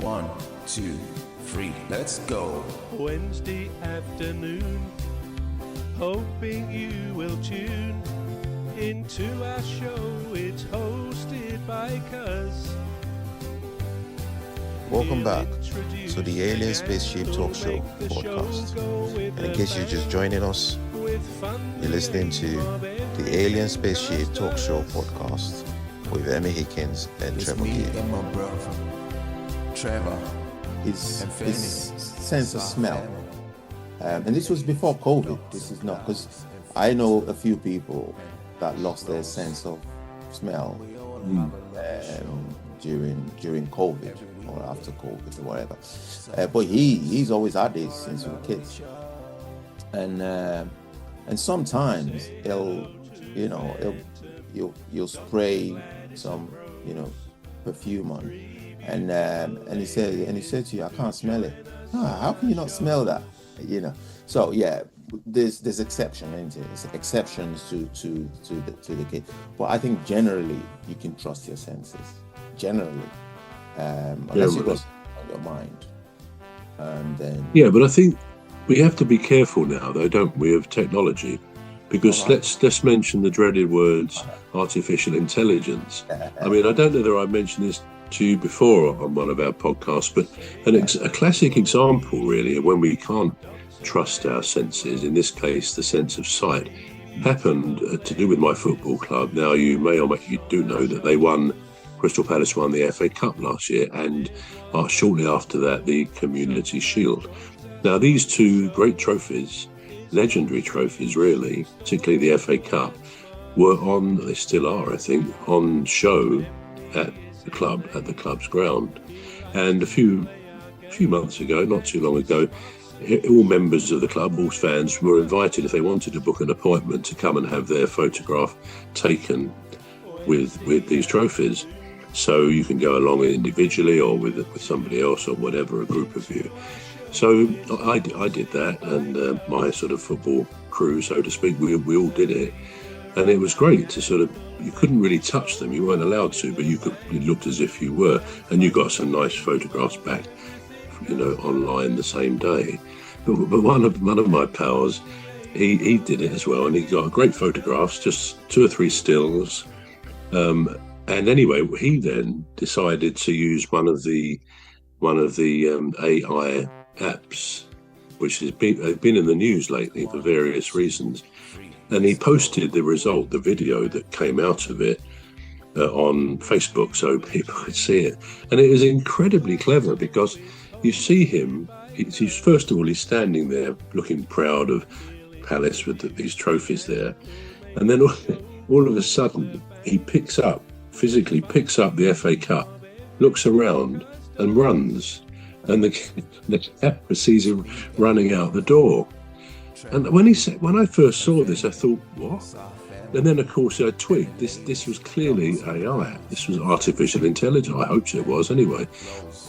1, 2, 3, let's go. Wednesday afternoon, hoping you will tune into our show. It's hosted by Cuz. Welcome back to the Alien Spaceship Talkshow podcast. And in case you're just joining us, you're listening to the Alien Spaceship Talkshow podcast with Emmy Hikins and Trevor Gear. And my brother, Trevor. His sense of smell. And this was before COVID. This is not, because I know a few people that lost their sense of smell during COVID or after COVID or whatever. But he's always had this since we were kids. And sometimes you'll spray some perfume on, and he said to you, I can't smell it. How can you not smell that? So yeah, there's exception, isn't it? It's exceptions to the case. But I think generally you can trust your senses. Generally, unless you've got on your mind, and then but I think we have to be careful now, though, don't we, of technology, because let's mention the dreaded words artificial intelligence. I mean, I don't know whether I mentioned this to you before on one of our podcasts, but a classic example, really, of when we can't trust our senses, in this case, the sense of sight, happened to do with my football club. Now, you do know that Crystal Palace won the FA Cup last year, and shortly after that, the Community Shield. Now, these two great trophies, legendary trophies, really, particularly the FA Cup, they still are, I think, on show at the club's ground. And a few months ago, not too long ago, all members of the club, all fans, were invited, if they wanted to book an appointment, to come and have their photograph taken with these trophies. So you can go along individually or with somebody else or whatever, a group of you. So I did that, and my sort of football crew, so to speak, we all did it. And it was great to you couldn't really touch them, you weren't allowed to, but it looked as if you were. And you got some nice photographs back, online the same day. But one of my pals, he did it as well, and he got great photographs, just 2 or 3 stills. And anyway, he then decided to use one of the AI apps, which has been in the news lately for various reasons. And he posted the result, the video that came out of it, on Facebook so people could see it. And it was incredibly clever, because you see him, he's first of all, he's standing there looking proud of Palace with these trophies there. And then all of a sudden, he physically picks up the FA Cup, looks around and runs. And the camera sees him running out the door. And when I first saw this, I thought, what? And then, of course, I twigged. This was clearly AI. This was artificial intelligence. I hope it was anyway.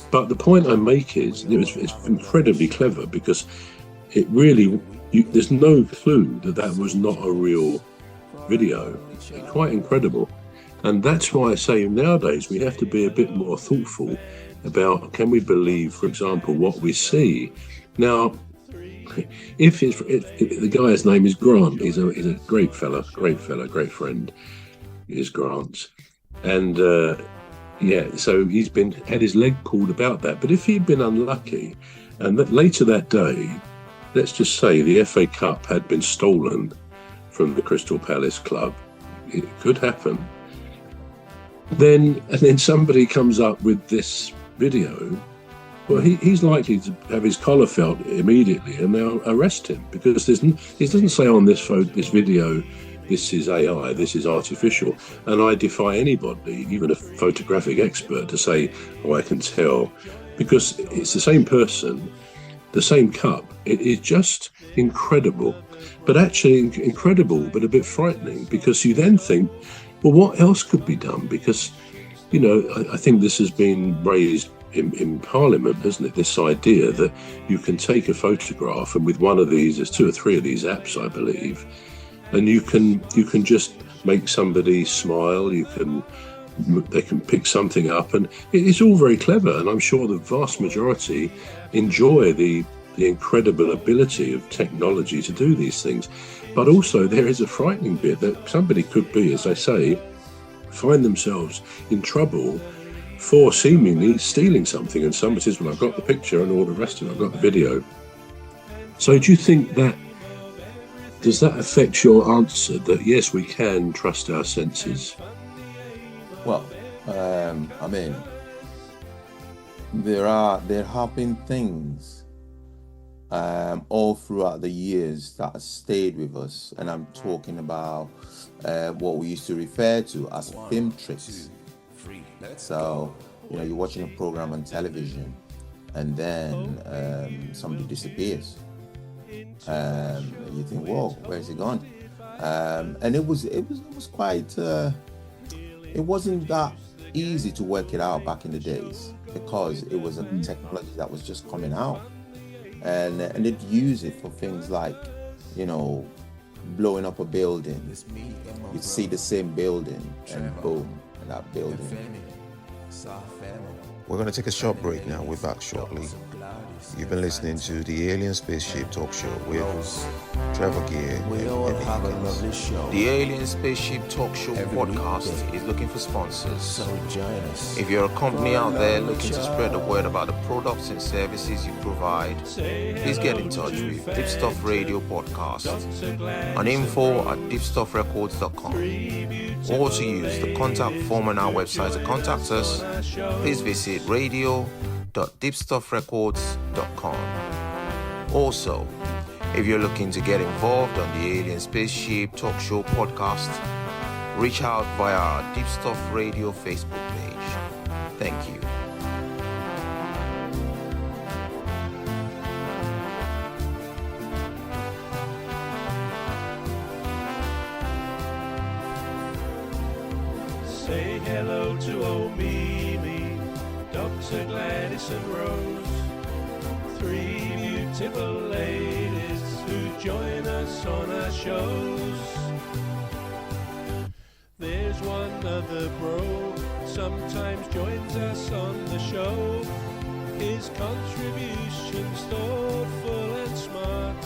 But the point I make is, it's incredibly clever, because it really, there's no clue that was not a real video. It's quite incredible. And that's why I say nowadays we have to be a bit more thoughtful about, can we believe, for example, what we see? Now, if the guy's name is Grant, he's a great fella, great friend, is Grant. And so he's had his leg pulled about that. But if he'd been unlucky, and that later that day, let's just say the FA Cup had been stolen from the Crystal Palace club, it could happen. Then somebody comes up with this video. Well, he's likely to have his collar felt immediately, and they'll arrest him, because it doesn't say on this video, this is AI, this is artificial. And I defy anybody, even a photographic expert, to say, I can tell, because it's the same person, the same cup. It is just incredible, but actually incredible, but a bit frightening, because you then think, well, what else could be done? Because, I think this has been raised in Parliament, hasn't it? This idea that you can take a photograph, and with one of these, there's 2 or 3 of these apps, I believe, and you can just make somebody smile. You can they can pick something up, and it's all very clever. And I'm sure the vast majority enjoy the incredible ability of technology to do these things. But also there is a frightening bit that somebody could be, as I say, find themselves in trouble for seemingly stealing something. And somebody says, well, I've got the picture and all the rest of it, I've got the video. So do you think does that affect your answer that yes, we can trust our senses? Well, I mean, there have been things all throughout the years that stayed with us, and I'm talking about what we used to refer to as film tricks. So, you're watching a program on television, and then somebody disappears. You think, whoa, where's he gone? And it was quite. It wasn't that easy to work it out back in the days, because it was a technology that was just coming out, and they'd use it for things like, blowing up a building. You'd see the same building, and boom, that building. We're going to take a short break now. We're back shortly. You've been listening to the Alien Spaceship Talk Show with Trevor Gear and Emmy Hikins. The Alien Spaceship Talk Show podcast is looking for sponsors. If you're a company out there looking to spread the word about the products and services you provide, please get in touch with Deepstuff Radio Podcast on info@deepstuffrecords.com, or to use the contact form on our website to contact us. Please visit radio.deepstuffrecords.com. Also, if you're looking to get involved on the Alien Spaceship Talk Show podcast, reach out via our Deepstuff Radio Facebook page. Thank you. Say hello to old Mimi, Dr. Gladys and Rose, three beautiful ladies who join us on our shows. There's one other bro, sometimes joins us on the show. His contribution's thoughtful and smart.